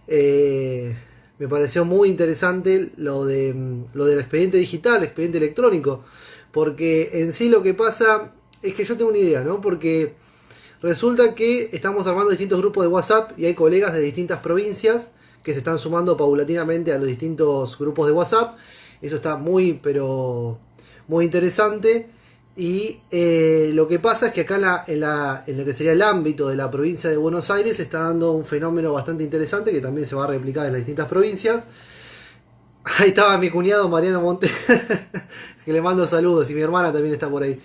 Me pareció muy interesante lo del expediente digital, expediente electrónico, porque en sí lo que pasa es que yo tengo una idea, ¿no? Porque resulta que estamos armando distintos grupos de WhatsApp y hay colegas de distintas provincias que se están sumando paulatinamente a los distintos grupos de WhatsApp. Eso está muy, pero muy interesante. Y lo que pasa es que acá en lo que sería el ámbito de la provincia de Buenos Aires se está dando un fenómeno bastante interesante que también se va a replicar en las distintas provincias. Ahí estaba mi cuñado Mariano Monte, que le mando saludos, y mi hermana también está por ahí.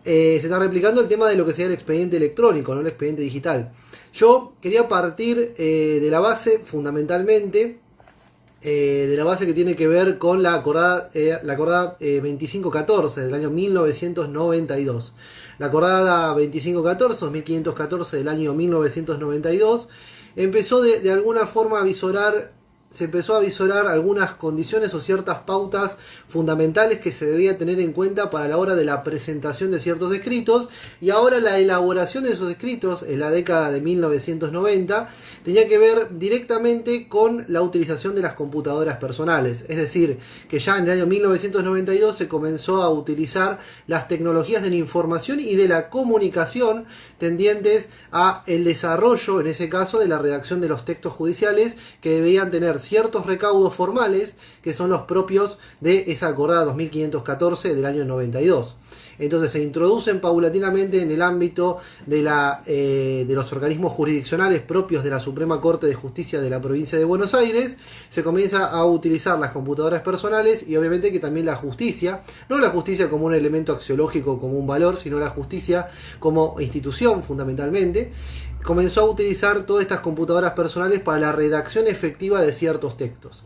Se está replicando el tema de lo que sería el expediente electrónico, no el expediente digital. Yo quería partir de la base, fundamentalmente, de la base que tiene que ver con la acordada 2514 del año 1992. La acordada 2514, 2514 del año 1992, empezó de alguna forma a visorar. Se empezó a visorar algunas condiciones o ciertas pautas fundamentales que se debía tener en cuenta para la hora de la presentación de ciertos escritos, y ahora la elaboración de esos escritos en la década de 1990 tenía que ver directamente con la utilización de las computadoras personales. Es decir, que ya en el año 1992 se comenzó a utilizar las tecnologías de la información y de la comunicación tendientes a el desarrollo, en ese caso, de la redacción de los textos judiciales, que debían tener ciertos recaudos formales que son los propios de esa acordada 2514 del año 92. Entonces se introducen paulatinamente en el ámbito de los organismos jurisdiccionales propios de la Suprema Corte de Justicia de la provincia de Buenos Aires. Se comienza a utilizar las computadoras personales y obviamente que también la justicia, no la justicia como un elemento axiológico, como un valor, sino la justicia como institución fundamentalmente, comenzó a utilizar todas estas computadoras personales para la redacción efectiva de ciertos textos.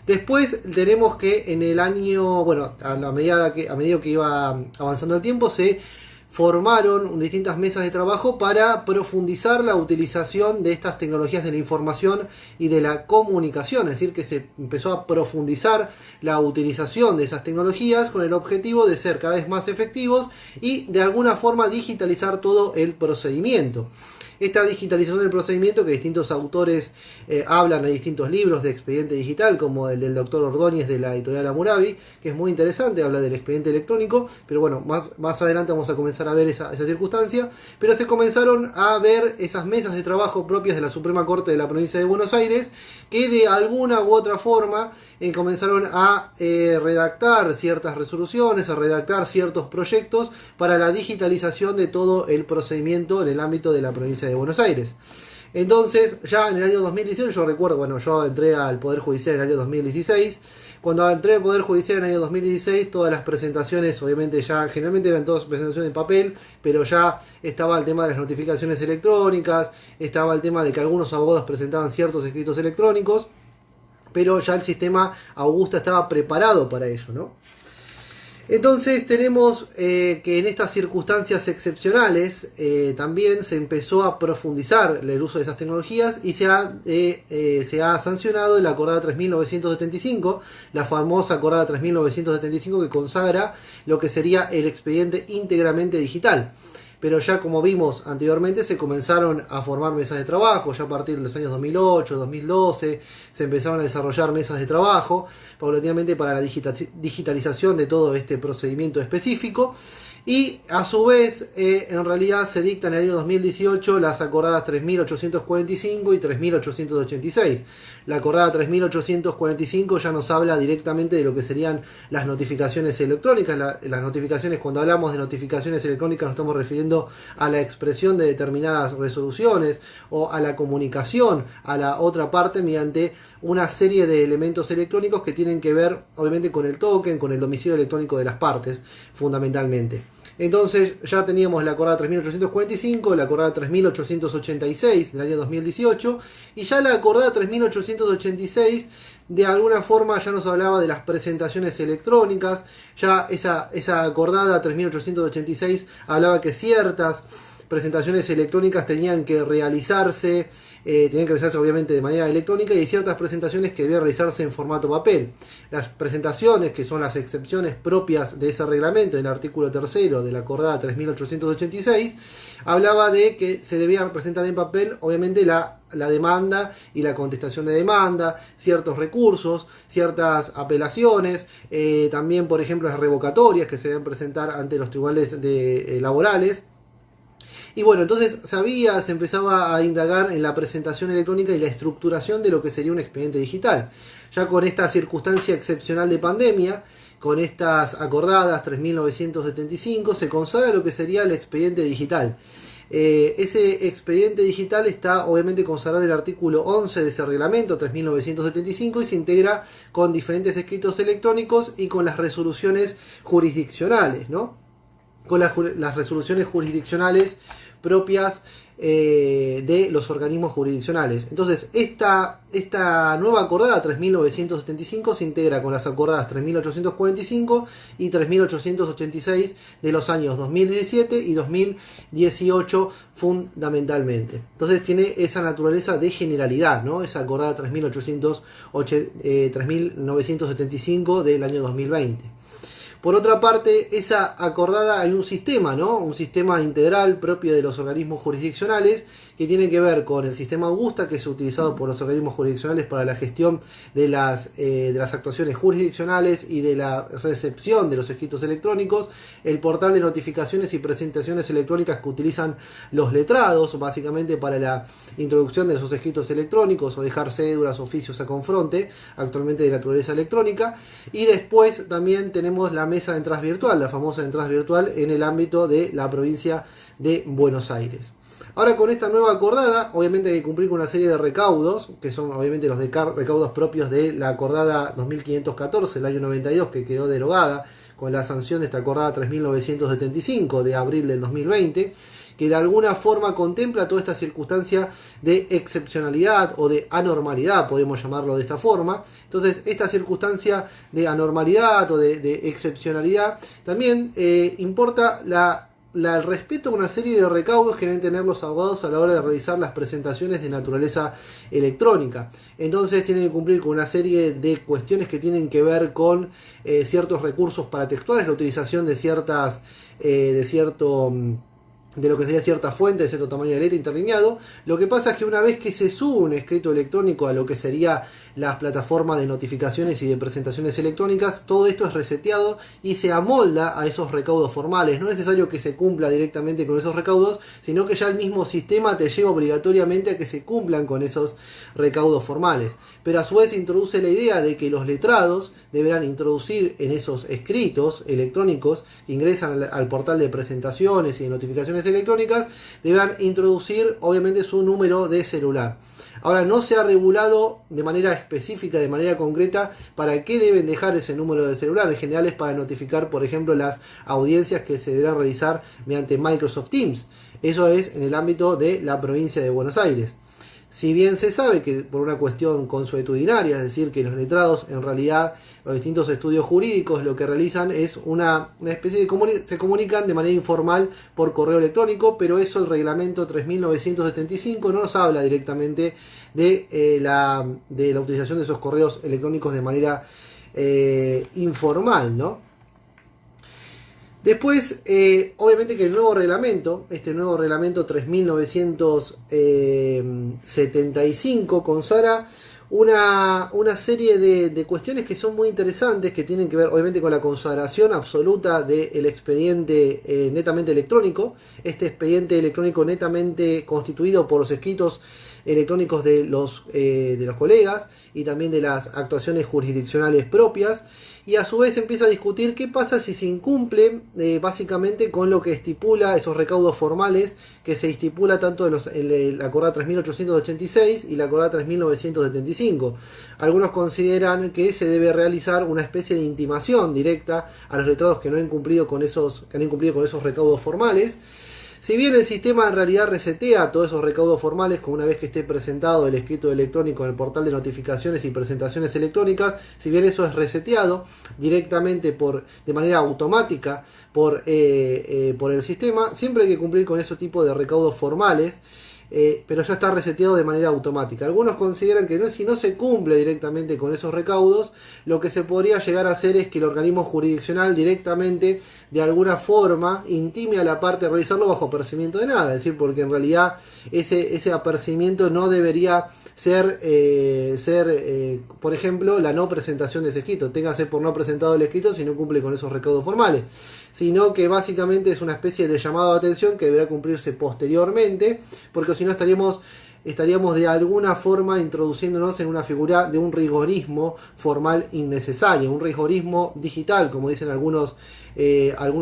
Después tenemos que en el año, bueno, a medida que iba avanzando el tiempo, se formaron distintas mesas de trabajo para profundizar la utilización de estas tecnologías de la información y de la comunicación. Es decir, que se empezó a profundizar la utilización de esas tecnologías con el objetivo de ser cada vez más efectivos y de alguna forma digitalizar todo el procedimiento. Esta digitalización del procedimiento, que distintos autores hablan, hay distintos libros de expediente digital, como el del doctor Ordóñez de la editorial Hammurabi, que es muy interesante, habla del expediente electrónico, pero bueno, más adelante vamos a comenzar a ver esa circunstancia. Pero se comenzaron a ver esas mesas de trabajo propias de la Suprema Corte de la provincia de Buenos Aires, que de alguna u otra forma comenzaron a redactar ciertas resoluciones, a redactar ciertos proyectos para la digitalización de todo el procedimiento en el ámbito de la provincia de Buenos Aires. Entonces, ya en el año 2018, yo recuerdo, bueno, yo entré al Poder Judicial en el año 2016. Cuando entré al Poder Judicial en el año 2016, todas las presentaciones, obviamente ya generalmente eran todas presentaciones en papel, pero ya estaba el tema de las notificaciones electrónicas, estaba el tema de que algunos abogados presentaban ciertos escritos electrónicos, pero ya el sistema Augusta estaba preparado para ello, ¿no? Entonces tenemos que en estas circunstancias excepcionales también se empezó a profundizar el uso de esas tecnologías y se ha sancionado la acordada 3975, la famosa acordada 3975, que consagra lo que sería el expediente íntegramente digital. Pero ya, como vimos anteriormente, se comenzaron a formar mesas de trabajo. Ya a partir de los años 2008, 2012 se empezaron a desarrollar mesas de trabajo paulatinamente para la digitalización de todo este procedimiento específico. Y a su vez, en realidad se dictan en el año 2018 las acordadas 3845 y 3886. La acordada 3845 ya nos habla directamente de lo que serían las notificaciones electrónicas. Las notificaciones, cuando hablamos de notificaciones electrónicas, nos estamos refiriendo a la expresión de determinadas resoluciones o a la comunicación a la otra parte mediante una serie de elementos electrónicos que tienen que ver, obviamente, con el token, con el domicilio electrónico de las partes, fundamentalmente. Entonces ya teníamos la acordada 3845, la acordada 3886 del año 2018, y ya la acordada 3886 de alguna forma ya nos hablaba de las presentaciones electrónicas. Ya esa acordada 3886 hablaba que ciertas presentaciones electrónicas tenían que realizarse tenían que realizarse obviamente de manera electrónica, y hay ciertas presentaciones que debían realizarse en formato papel. Las presentaciones, que son las excepciones propias de ese reglamento, en el artículo 3 de la acordada 3886, hablaba de que se debía presentar en papel, obviamente, la demanda y la contestación de demanda, ciertos recursos, ciertas apelaciones, también, por ejemplo, las revocatorias que se deben presentar ante los tribunales laborales. Y bueno, entonces se empezaba a indagar en la presentación electrónica y la estructuración de lo que sería un expediente digital. Ya con esta circunstancia excepcional de pandemia, con estas acordadas 3975, se consagra lo que sería el expediente digital. Ese expediente digital está obviamente consagrado en el artículo 11 de ese reglamento 3975 y se integra con diferentes escritos electrónicos y con las resoluciones jurisdiccionales, ¿no? Con las resoluciones jurisdiccionales propias de los organismos jurisdiccionales. Entonces, esta nueva acordada 3975 se integra con las acordadas 3845 y 3886 de los años 2017 y 2018 fundamentalmente. Entonces tiene esa naturaleza de generalidad, ¿no? Esa acordada 3975 del año 2020. Por otra parte, esa acordada, hay un sistema, ¿no? Un sistema integral propio de los organismos jurisdiccionales que tiene que ver con el sistema Augusta, que es utilizado por los organismos jurisdiccionales para la gestión de las actuaciones jurisdiccionales y de la recepción de los escritos electrónicos, el portal de notificaciones y presentaciones electrónicas que utilizan los letrados, básicamente para la introducción de esos escritos electrónicos o dejar cédulas, oficios a confronte, actualmente de naturaleza electrónica. Y después también tenemos la mesa de entradas virtual, la famosa entradas virtual en el ámbito de la provincia de Buenos Aires. Ahora, con esta nueva acordada, obviamente hay que cumplir con una serie de recaudos, que son obviamente los recaudos propios de la acordada 2514 del año 92, que quedó derogada con la sanción de esta acordada 3975 de abril del 2020, que de alguna forma contempla toda esta circunstancia de excepcionalidad o de anormalidad, podemos llamarlo de esta forma. Entonces, esta circunstancia de anormalidad o de excepcionalidad también importa el respeto a una serie de recaudos que deben tener los abogados a la hora de realizar las presentaciones de naturaleza electrónica. Entonces tienen que cumplir con una serie de cuestiones que tienen que ver con ciertos recursos paratextuales, la utilización de de lo que sería cierta fuente de cierto tamaño de letra interlineado. Lo que pasa es que una vez que se sube un escrito electrónico a lo que sería las plataformas de notificaciones y de presentaciones electrónicas, todo esto es reseteado y se amolda a esos recaudos formales. No es necesario que se cumpla directamente con esos recaudos, sino que ya el mismo sistema te lleva obligatoriamente a que se cumplan con esos recaudos formales. Pero a su vez introduce la idea de que los letrados deberán introducir en esos escritos electrónicos que ingresan al portal de presentaciones y de notificaciones electrónicas, deberán introducir obviamente su número de celular. Ahora, no se ha regulado de manera específica, de manera concreta, para qué deben dejar ese número de celular. En general es para notificar, por ejemplo, las audiencias que se deberán realizar mediante Microsoft Teams. Eso es en el ámbito de la provincia de Buenos Aires. Si bien se sabe que por una cuestión consuetudinaria, es decir, que los letrados, en realidad, los distintos estudios jurídicos lo que realizan es una especie de se comunican de manera informal por correo electrónico, pero eso el reglamento 3975 no nos habla directamente de la utilización de esos correos electrónicos de manera informal, ¿no? Después, obviamente que el nuevo reglamento, este nuevo reglamento 3975, consagra una serie de cuestiones que son muy interesantes, que tienen que ver obviamente con la consagración absoluta del expediente netamente electrónico, este expediente electrónico netamente constituido por los escritos electrónicos de los colegas y también de las actuaciones jurisdiccionales propias. Y a su vez empieza a discutir qué pasa si se incumple básicamente con lo que estipula esos recaudos formales que se estipula tanto en la acordada 3886 y la acordada 3975. Algunos consideran que se debe realizar una especie de intimación directa a los letrados que han incumplido con esos recaudos formales. Si bien el sistema en realidad resetea todos esos recaudos formales con una vez que esté presentado el escrito electrónico en el portal de notificaciones y presentaciones electrónicas, si bien eso es reseteado directamente de manera automática por el sistema, siempre hay que cumplir con ese tipo de recaudos formales pero ya está reseteado de manera automática. Algunos consideran que si no se cumple directamente con esos recaudos, lo que se podría llegar a hacer es que el organismo jurisdiccional directamente, de alguna forma, intime a la parte a realizarlo bajo apercibimiento de nada. Es decir, porque en realidad ese apercibimiento no debería ser, por ejemplo, la no presentación de ese escrito. Téngase por no presentado el escrito si no cumple con esos recaudos formales, sino que básicamente es una especie de llamado de atención que deberá cumplirse posteriormente, porque si no estaríamos de alguna forma introduciéndonos en una figura de un rigorismo formal innecesario, un rigorismo digital, como dicen algunos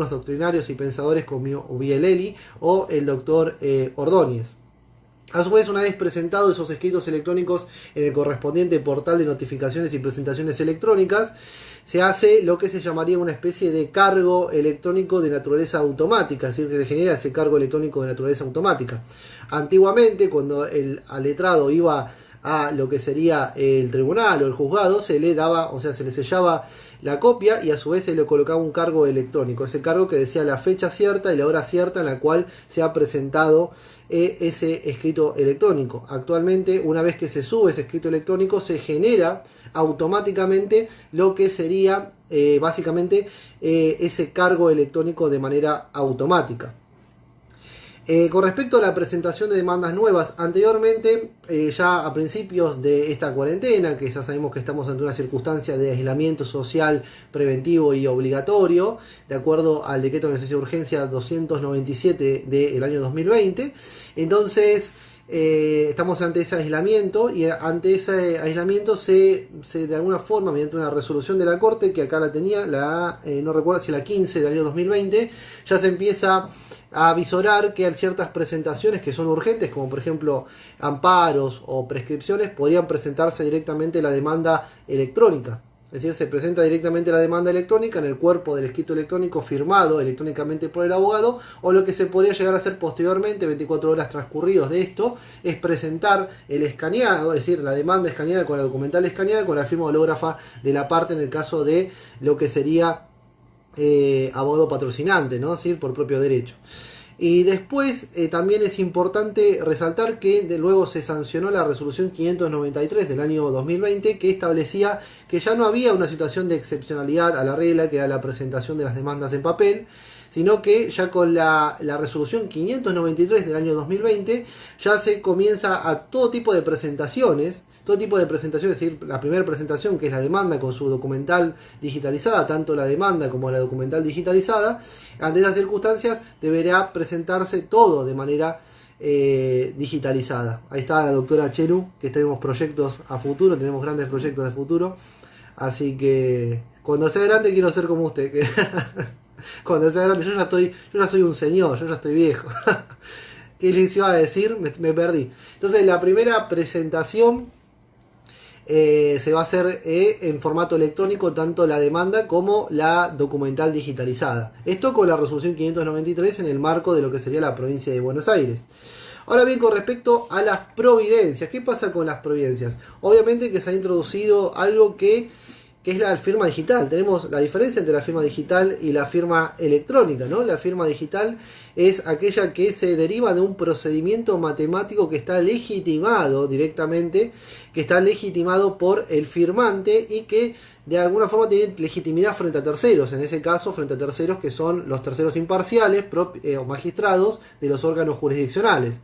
doctrinarios y pensadores como Bielelli o el doctor Ordóñez. A su vez, una vez presentados esos escritos electrónicos en el correspondiente portal de notificaciones y presentaciones electrónicas, se hace lo que se llamaría una especie de cargo electrónico de naturaleza automática, es decir, que se genera ese cargo electrónico de naturaleza automática. Antiguamente, cuando el letrado iba a lo que sería el tribunal o el juzgado, se le daba, o sea, se le sellaba la copia y a su vez se le colocaba un cargo electrónico, ese cargo que decía la fecha cierta y la hora cierta en la cual se ha presentado ese escrito electrónico. Actualmente, una vez que se sube ese escrito electrónico, se genera automáticamente lo que sería básicamente ese cargo electrónico de manera automática. Con respecto a la presentación de demandas nuevas, anteriormente, ya a principios de esta cuarentena, que ya sabemos que estamos ante una circunstancia de aislamiento social preventivo y obligatorio, de acuerdo al decreto de necesidad de urgencia 297 del año 2020, entonces estamos ante ese aislamiento, y ante ese aislamiento se de alguna forma, mediante una resolución de la Corte, que acá la tenía, no recuerdo si la 15 del año 2020, ya se empieza a visorar que hay ciertas presentaciones que son urgentes, como por ejemplo amparos o prescripciones, podrían presentarse directamente la demanda electrónica. Es decir, se presenta directamente la demanda electrónica en el cuerpo del escrito electrónico firmado electrónicamente por el abogado, o lo que se podría llegar a hacer posteriormente, 24 horas transcurridos de esto, es presentar el escaneado, es decir, la demanda escaneada con la documental escaneada con la firma hológrafa de la parte en el caso de lo que sería abogado patrocinante, ¿no? ¿Sí? Por propio derecho. Y después también es importante resaltar que luego se sancionó la resolución 593 del año 2020, que establecía que ya no había una situación de excepcionalidad a la regla, que era la presentación de las demandas en papel, sino que ya con la resolución 593 del año 2020 ya se comienza a todo tipo de presentaciones, es decir, la primera presentación, que es la demanda con su documental digitalizada, tanto la demanda como la documental digitalizada. Ante esas circunstancias deberá presentarse todo de manera digitalizada. Ahí está la doctora Chelu, que tenemos proyectos a futuro, tenemos grandes proyectos de futuro, así que cuando sea grande quiero ser como usted. Cuando sea grande, yo ya soy un señor, yo ya estoy viejo. ¿Qué les iba a decir? Me perdí. Entonces, la primera presentación se va a hacer en formato electrónico, tanto la demanda como la documental digitalizada. Esto con la resolución 593 en el marco de lo que sería la provincia de Buenos Aires. Ahora bien, con respecto a las providencias, ¿qué pasa con las providencias? Obviamente que se ha introducido algo que es la firma digital. Tenemos la diferencia entre la firma digital y la firma electrónica, ¿no? La firma digital es aquella que se deriva de un procedimiento matemático que está legitimado directamente, que está legitimado por el firmante y que de alguna forma tiene legitimidad frente a terceros, en ese caso frente a terceros que son los terceros imparciales o magistrados de los órganos jurisdiccionales.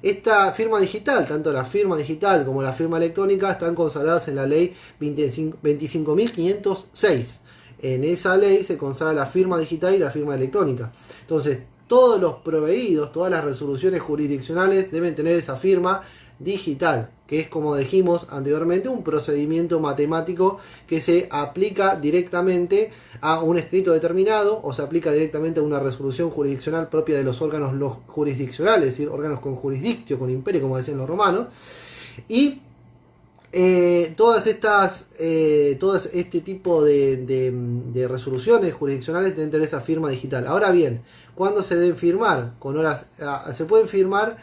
Esta firma digital, tanto la firma digital como la firma electrónica, están consagradas en la ley 25.506. En esa ley se consagra la firma digital y la firma electrónica. Entonces, todos los proveídos, todas las resoluciones jurisdiccionales deben tener esa firma digital, que es, como dijimos anteriormente, un procedimiento matemático que se aplica directamente a un escrito determinado, o se aplica directamente a una resolución jurisdiccional propia de los órganos jurisdiccionales, es decir, órganos con jurisdictio, con imperio, como decían los romanos. Y todo este tipo de resoluciones jurisdiccionales deben tener esa firma digital. Ahora bien, ¿cuándo se deben firmar? Se pueden firmar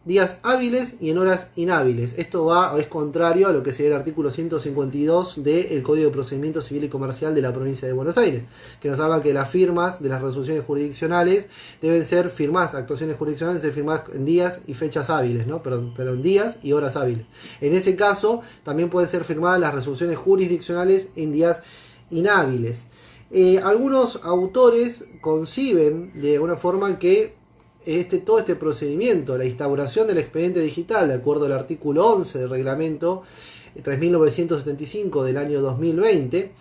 días hábiles y en horas inhábiles. Esto es contrario a lo que sería el artículo 152 del Código de Procedimiento Civil y Comercial de la provincia de Buenos Aires, que nos habla que las firmas de las resoluciones jurisdiccionales deben ser firmadas, actuaciones jurisdiccionales deben ser firmadas en días y fechas hábiles, ¿no? Pero en días y horas hábiles. En ese caso, también pueden ser firmadas las resoluciones jurisdiccionales en días inhábiles. Algunos autores conciben de alguna forma que todo este procedimiento, la instauración del expediente digital, de acuerdo al artículo 11 del reglamento 3975 del año 2020,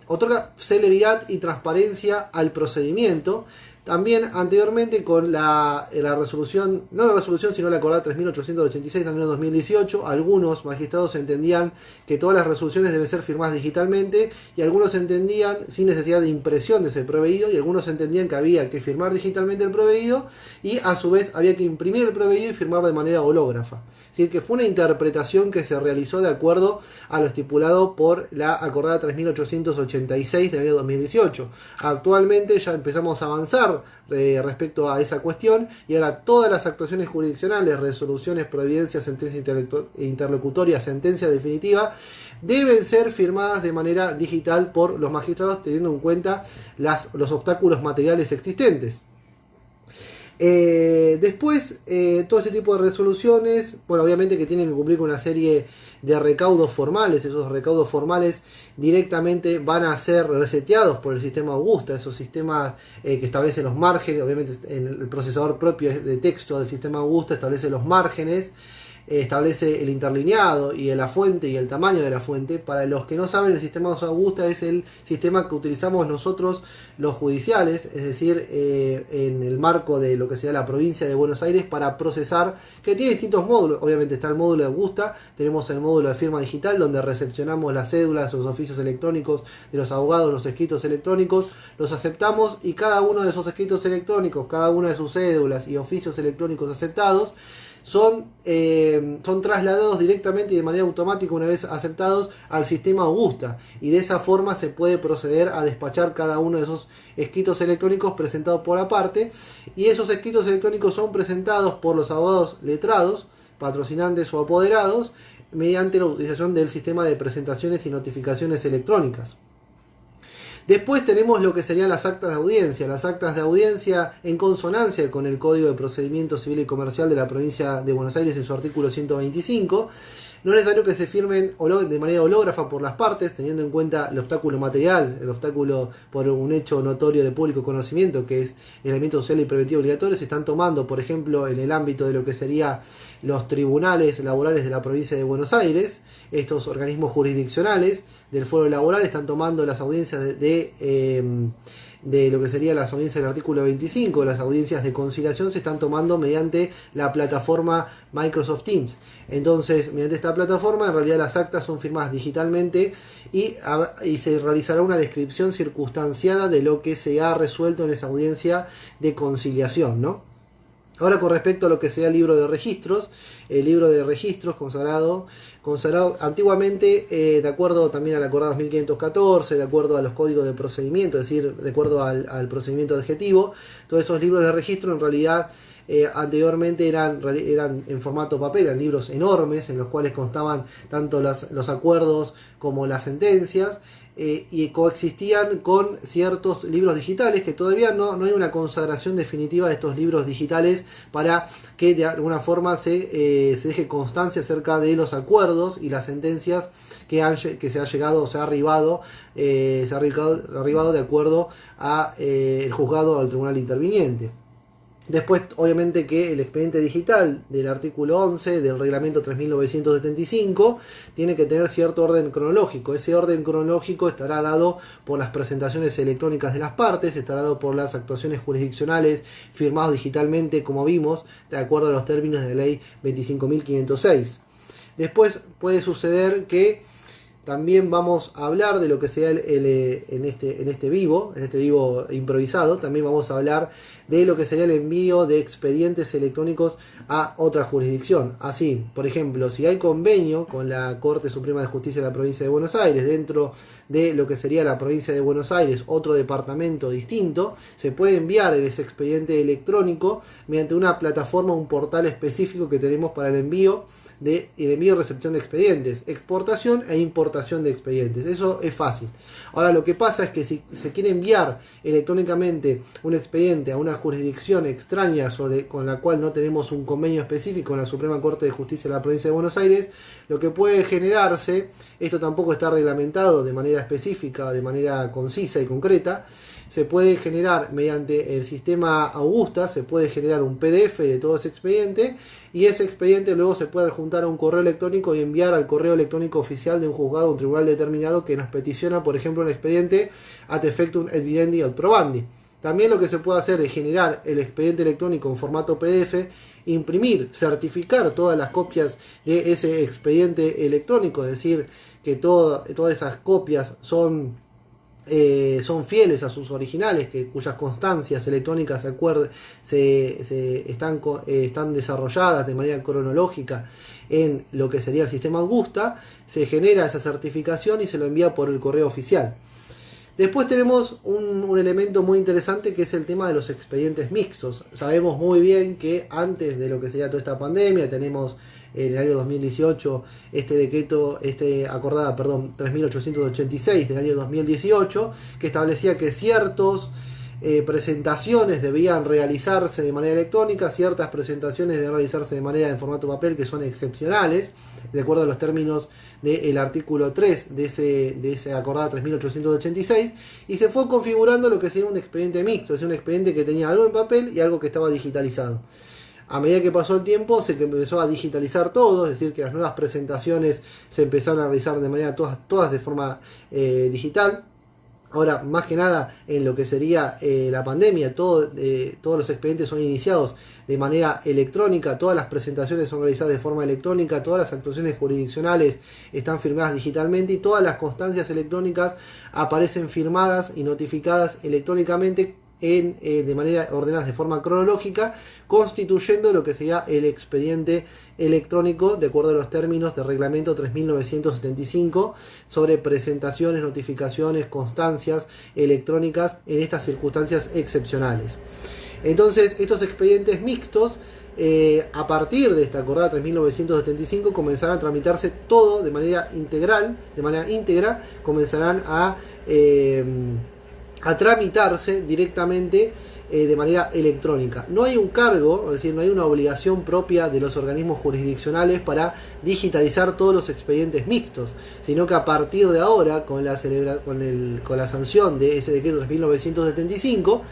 otorga celeridad y transparencia al procedimiento. También anteriormente con la resolución, no la resolución sino la acordada 3886 del año 2018, algunos magistrados entendían que todas las resoluciones deben ser firmadas digitalmente y algunos entendían sin necesidad de impresión de ese proveído y algunos entendían que había que firmar digitalmente el proveído y a su vez había que imprimir el proveído y firmar de manera hológrafa. Es decir, que fue una interpretación que se realizó de acuerdo a lo estipulado por la acordada 3886 del año 2018. Actualmente ya empezamos a avanzar respecto a esa cuestión y ahora todas las actuaciones jurisdiccionales, resoluciones, providencias, sentencia interlocutoria, sentencia definitiva deben ser firmadas de manera digital por los magistrados teniendo en cuenta los obstáculos materiales existentes. Después, todo este tipo de resoluciones, bueno, obviamente que tienen que cumplir con una serie de recaudos formales. Esos recaudos formales directamente van a ser reseteados por el sistema Augusta, esos sistemas que establecen los márgenes. Obviamente el procesador propio de texto del sistema Augusta establece los márgenes, establece el interlineado y la fuente y el tamaño de la fuente. Para los que no saben, el sistema Augusta es el sistema que utilizamos nosotros los judiciales, es decir, en el marco de lo que sería la provincia de Buenos Aires, para procesar, que tiene distintos módulos. Obviamente está el módulo de Augusta, tenemos el módulo de firma digital donde recepcionamos las cédulas, los oficios electrónicos de los abogados, los escritos electrónicos, los aceptamos y cada uno de esos escritos electrónicos, cada una de sus cédulas y oficios electrónicos aceptados son trasladados directamente y de manera automática, una vez aceptados, al sistema Augusta, y de esa forma se puede proceder a despachar cada uno de esos escritos electrónicos presentados por aparte, y esos escritos electrónicos son presentados por los abogados letrados, patrocinantes o apoderados mediante la utilización del sistema de presentaciones y notificaciones electrónicas. Después tenemos lo que serían las actas de audiencia. Las actas de audiencia, en consonancia con el Código de Procedimiento Civil y Comercial de la provincia de Buenos Aires en su artículo 125, no es necesario que se firmen de manera hológrafa por las partes, teniendo en cuenta el obstáculo material, el obstáculo por un hecho notorio de público conocimiento, que es el elemento social y preventivo obligatorio. Se están tomando, por ejemplo, en el ámbito de lo que sería los tribunales laborales de la provincia de Buenos Aires, estos organismos jurisdiccionales del fuero laboral están tomando las audiencias de lo que sería las audiencias del artículo 25, las audiencias de conciliación se están tomando mediante la plataforma Microsoft Teams. Entonces, mediante esta plataforma, en realidad las actas son firmadas digitalmente y se realizará una descripción circunstanciada de lo que se ha resuelto en esa audiencia de conciliación, ¿no? Ahora, con respecto a lo que sería el libro de registros, el libro de registros consagrado antiguamente, de acuerdo también a la acordada 2514, de acuerdo a los códigos de procedimiento, es decir, de acuerdo al procedimiento adjetivo, todos esos libros de registro en realidad anteriormente eran en formato papel, eran libros enormes en los cuales constaban tanto los acuerdos como las sentencias, y coexistían con ciertos libros digitales que todavía no hay una consagración definitiva de estos libros digitales para que de alguna forma se deje constancia acerca de los acuerdos y las sentencias que se ha llegado o se ha arribado de acuerdo a el juzgado o al tribunal interviniente. Después, obviamente, que el expediente digital del artículo 11 del reglamento 3975 tiene que tener cierto orden cronológico. Ese orden cronológico estará dado por las presentaciones electrónicas de las partes, estará dado por las actuaciones jurisdiccionales firmados digitalmente, como vimos, de acuerdo a los términos de la ley 25.506. Después puede suceder que también vamos a hablar de lo que sea en este vivo improvisado. También vamos a hablar de lo que sería el envío de expedientes electrónicos a otra jurisdicción. Así, por ejemplo, si hay convenio con la Corte Suprema de Justicia de la Provincia de Buenos Aires, dentro de lo que sería la Provincia de Buenos Aires, otro departamento distinto, se puede enviar ese expediente electrónico mediante una plataforma, un portal específico que tenemos para el envío y recepción de expedientes, exportación e importación de expedientes. Eso es fácil. Ahora, lo que pasa es que si se quiere enviar electrónicamente un expediente a una jurisdicción extraña con la cual no tenemos un convenio específico con la Suprema Corte de Justicia de la Provincia de Buenos Aires, lo que puede generarse, esto tampoco está reglamentado de manera específica, de manera concisa y concreta, se puede generar mediante el sistema Augusta, se puede generar un PDF de todo ese expediente, y ese expediente luego se puede adjuntar a un correo electrónico y enviar al correo electrónico oficial de un juzgado o un tribunal determinado que nos peticiona, por ejemplo, un expediente ad effectum et videndi ad probandi. También lo que se puede hacer es generar el expediente electrónico en formato PDF, imprimir, certificar todas las copias de ese expediente electrónico, es decir, que todas esas copias son fieles a sus originales, cuyas constancias electrónicas están desarrolladas de manera cronológica en lo que sería el sistema Augusta. Se genera esa certificación y se lo envía por el correo oficial. Después tenemos un elemento muy interesante, que es el tema de los expedientes mixtos. Sabemos muy bien que antes de lo que sería toda esta pandemia, tenemos en el año 2018 acordada 3886 del año 2018, que establecía que ciertas presentaciones debían realizarse de manera electrónica, ciertas presentaciones debían realizarse de manera en formato papel, que son excepcionales, de acuerdo a los términos del artículo 3 de ese acordada 3886, y se fue configurando lo que sería un expediente mixto, es decir, un expediente que tenía algo en papel y algo que estaba digitalizado. A medida que pasó el tiempo se empezó a digitalizar todo, es decir, que las nuevas presentaciones se empezaron a realizar de manera todas de forma digital. Ahora, más que nada, en lo que sería la pandemia, todos los expedientes son iniciados de manera electrónica, todas las presentaciones son realizadas de forma electrónica, todas las actuaciones jurisdiccionales están firmadas digitalmente y todas las constancias electrónicas aparecen firmadas y notificadas electrónicamente de manera ordenadas de forma cronológica, constituyendo lo que sería el expediente electrónico de acuerdo a los términos del reglamento 3975 sobre presentaciones, notificaciones, constancias electrónicas en estas circunstancias excepcionales. Entonces, estos expedientes mixtos, a partir de esta acordada 3975, comenzarán a tramitarse todo de manera integral, de manera íntegra, comenzarán a tramitarse directamente de manera electrónica. No hay un cargo, es decir, no hay una obligación propia de los organismos jurisdiccionales para digitalizar todos los expedientes mixtos, sino que a partir de ahora, con la sanción de ese decreto 3975,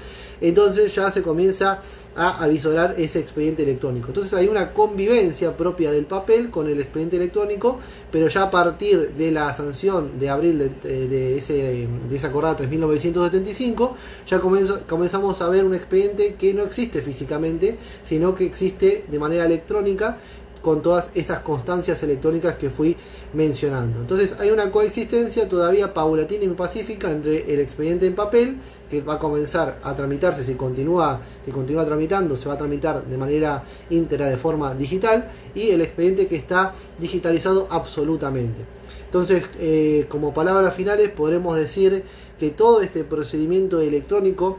entonces ya se comienza a avisorar ese expediente electrónico. Entonces hay una convivencia propia del papel con el expediente electrónico, pero ya a partir de la sanción de abril de esa acordada 3975, ya comenzamos a ver un expediente que no existe físicamente, sino que existe de manera electrónica, con todas esas constancias electrónicas que fui mencionando. Entonces hay una coexistencia todavía paulatina y pacífica entre el expediente en papel, que va a comenzar a tramitarse, si continúa tramitando, se va a tramitar de manera íntegra de forma digital, y el expediente que está digitalizado absolutamente. Entonces, como palabras finales, podremos decir que todo este procedimiento electrónico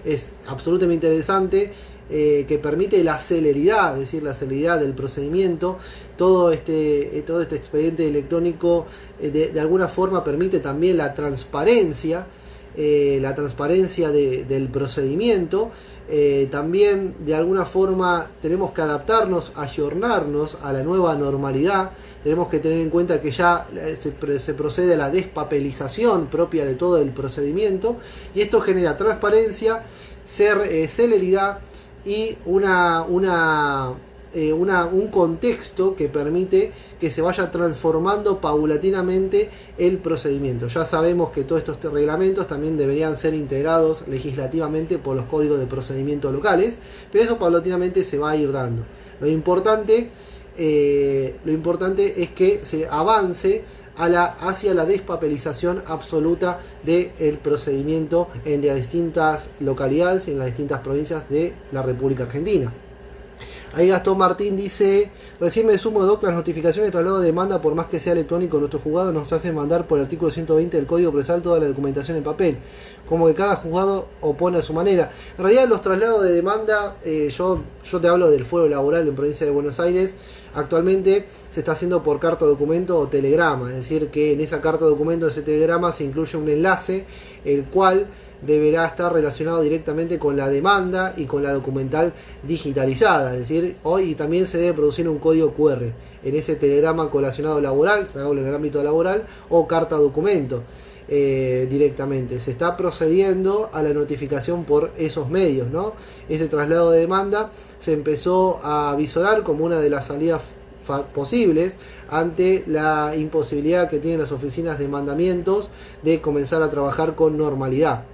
es absolutamente interesante, que permite la celeridad, es decir, la celeridad del procedimiento. Todo este expediente electrónico de alguna forma permite también la transparencia del procedimiento. También de alguna forma tenemos que adaptarnos, ayornarnos a la nueva normalidad. Tenemos que tener en cuenta que ya se procede a la despapelización propia de todo el procedimiento, y esto genera transparencia, celeridad y un contexto que permite que se vaya transformando paulatinamente el procedimiento. Ya sabemos que todos estos reglamentos también deberían ser integrados legislativamente por los códigos de procedimiento locales, pero eso paulatinamente se va a ir dando. Lo importante es que se avance hacia la despapelización absoluta del procedimiento en las distintas localidades y en las distintas provincias de la República Argentina. Ahí Gastón Martín dice: recién me sumo Doc, las notificaciones de traslado de demanda, por más que sea electrónico, nuestro juzgado nos hace mandar por el artículo 120 del Código Procesal toda la documentación en papel, como que cada juzgado opone a su manera. En realidad los traslados de demanda, yo te hablo del fuero laboral en provincia de Buenos Aires, actualmente se está haciendo por carta documento o telegrama, es decir que en esa carta documento, ese telegrama, se incluye un enlace, el cual deberá estar relacionado directamente con la demanda y con la documental digitalizada. Es decir, hoy también se debe producir un código QR en ese telegrama colacionado laboral, en el ámbito laboral, o carta documento directamente. Se está procediendo a la notificación por esos medios, ¿no? Ese traslado de demanda se empezó a visorar como una de las salidas posibles ante la imposibilidad que tienen las oficinas de mandamientos de comenzar a trabajar con normalidad.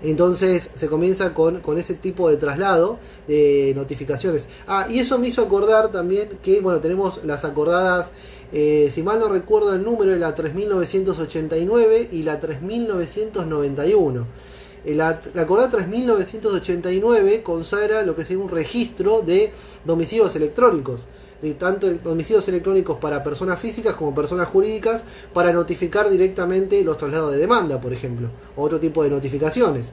Entonces se comienza con ese tipo de traslado de notificaciones. Y eso me hizo acordar también que, bueno, tenemos las acordadas, si mal no recuerdo el número, de la 3989 y la 3991. La acordada 3989 consagra lo que sería un registro de domicilios electrónicos, de tanto domicilios electrónicos para personas físicas como personas jurídicas, para notificar directamente los traslados de demanda, por ejemplo, o otro tipo de notificaciones.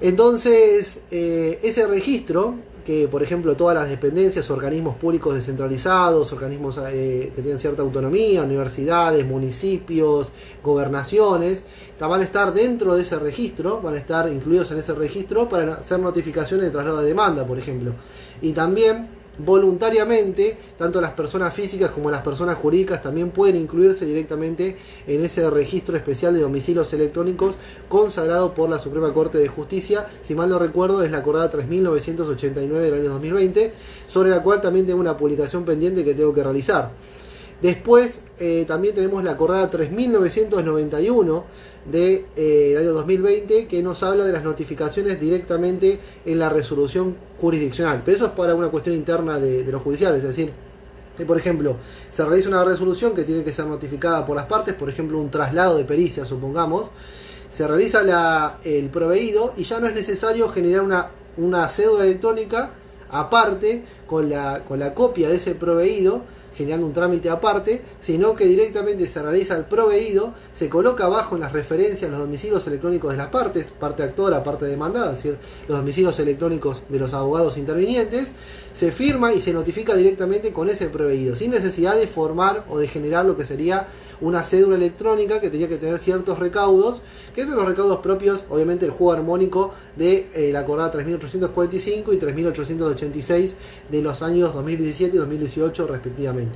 Entonces, ese registro, que por ejemplo todas las dependencias, organismos públicos descentralizados, organismos que tienen cierta autonomía, universidades, municipios, gobernaciones, van a estar dentro de ese registro, van a estar incluidos en ese registro para hacer notificaciones de traslado de demanda, por ejemplo. Y también voluntariamente, tanto las personas físicas como las personas jurídicas también pueden incluirse directamente en ese registro especial de domicilios electrónicos consagrado por la Suprema Corte de Justicia. Si mal no recuerdo, es la acordada 3989 del año 2020, sobre la cual también tengo una publicación pendiente que tengo que realizar. Después también tenemos la acordada 3991 del año 2020, que nos habla de las notificaciones directamente en la resolución jurisdiccional, pero eso es para una cuestión interna de los judiciales. Es decir, que por ejemplo se realiza una resolución que tiene que ser notificada por las partes, por ejemplo un traslado de pericia, supongamos, se realiza el proveído y ya no es necesario generar una cédula electrónica aparte con la copia de ese proveído, generando un trámite aparte, sino que directamente se realiza el proveído, se coloca abajo en las referencias los domicilios electrónicos de las partes, parte actora, parte demandada, es decir, los domicilios electrónicos de los abogados intervinientes, se firma y se notifica directamente con ese proveído, sin necesidad de formar o de generar lo que sería una cédula electrónica que tenía que tener ciertos recaudos, que son los recaudos propios, obviamente, del juego armónico de la acordada 3845 y 3886 de los años 2017 y 2018 respectivamente.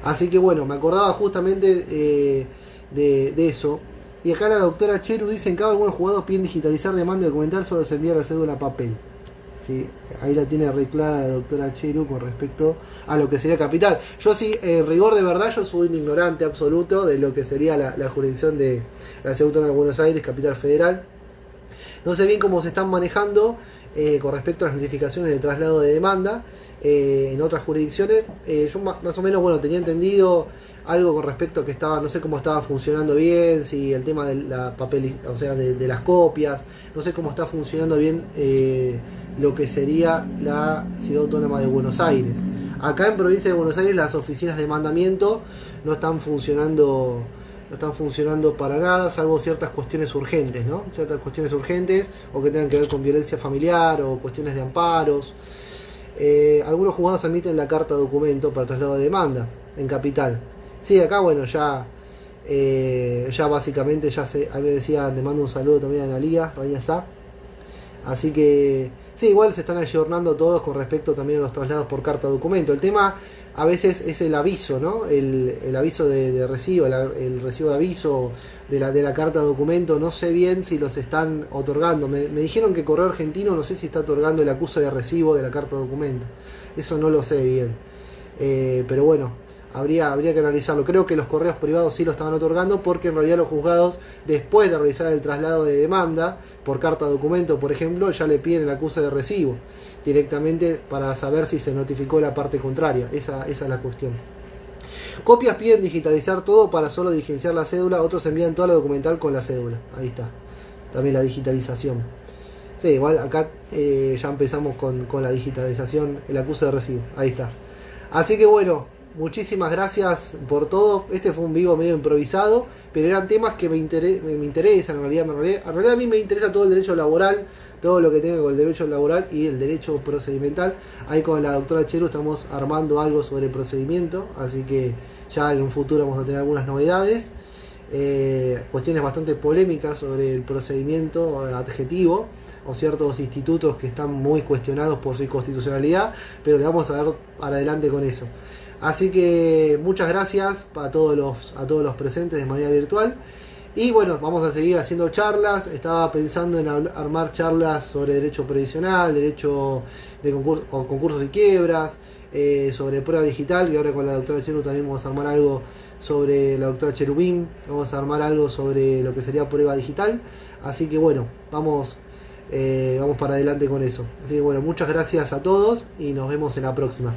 Así que bueno, me acordaba justamente de eso. Y acá la doctora Cheru dice: en cada algunos jugados piden digitalizar demanda documental, solo se envía la cédula a papel. Sí, ahí la tiene re clara la doctora Cheru con respecto a lo que sería capital. Yo sí, en rigor de verdad, yo soy un ignorante absoluto de lo que sería la jurisdicción de la Ciudad Autónoma de Buenos Aires, capital federal. No sé bien cómo se están manejando con respecto a las notificaciones de traslado de demanda en otras jurisdicciones. Yo más o menos, bueno, tenía entendido algo con respecto a que estaba, no sé cómo estaba funcionando bien, si el tema de la papel, o sea, de las copias, no sé cómo está funcionando bien lo que sería la Ciudad Autónoma de Buenos Aires. Acá en provincia de Buenos Aires las oficinas de mandamiento no están funcionando para nada, salvo ciertas cuestiones urgentes, ¿no? Ciertas cuestiones urgentes o que tengan que ver con violencia familiar o cuestiones de amparos. Algunos juzgados admiten la carta documento para traslado de demanda en capital. Sí, acá bueno, ya básicamente a mí me decía, le mando un saludo también a Analia, Raña Sá. Así que sí, igual se están ayornando todos con respecto también a los traslados por carta documento. El tema a veces es el aviso, ¿no? El aviso de recibo, el recibo de aviso de la carta documento. No sé bien si los están otorgando. Me dijeron que Correo Argentino no sé si está otorgando el acuse de recibo de la carta documento. Eso no lo sé bien. Pero bueno, habría que analizarlo. Creo que los correos privados sí lo estaban otorgando, porque en realidad los juzgados, después de realizar el traslado de demanda por carta documento, por ejemplo, ya le piden el acuse de recibo directamente para saber si se notificó la parte contraria. Esa es la cuestión. Copias piden digitalizar todo para solo diligenciar la cédula, otros envían toda la documental con la cédula. Ahí está. También la digitalización. Sí, igual acá ya empezamos con la digitalización, el acuse de recibo. Ahí está. Así que bueno, muchísimas gracias por todo. Este fue un vivo medio improvisado, pero eran temas que me interesan en realidad. En realidad a mí me interesa todo el derecho laboral, todo lo que tenga con el derecho laboral y el derecho procedimental. Ahí con la doctora Cheru estamos armando algo sobre el procedimiento, así que ya en un futuro vamos a tener algunas novedades. Cuestiones bastante polémicas sobre el procedimiento adjetivo o ciertos institutos que están muy cuestionados por su inconstitucionalidad, pero le vamos a dar para adelante con eso. Así que muchas gracias a todos los presentes de manera virtual. Y bueno, vamos a seguir haciendo charlas. Estaba pensando en armar charlas sobre derecho previsional, derecho de concursos y quiebras, sobre prueba digital, que ahora con la doctora Cheru también vamos a armar algo sobre la doctora Cherubín, vamos a armar algo sobre lo que sería prueba digital. Así que bueno, vamos para adelante con eso. Así que bueno, muchas gracias a todos y nos vemos en la próxima.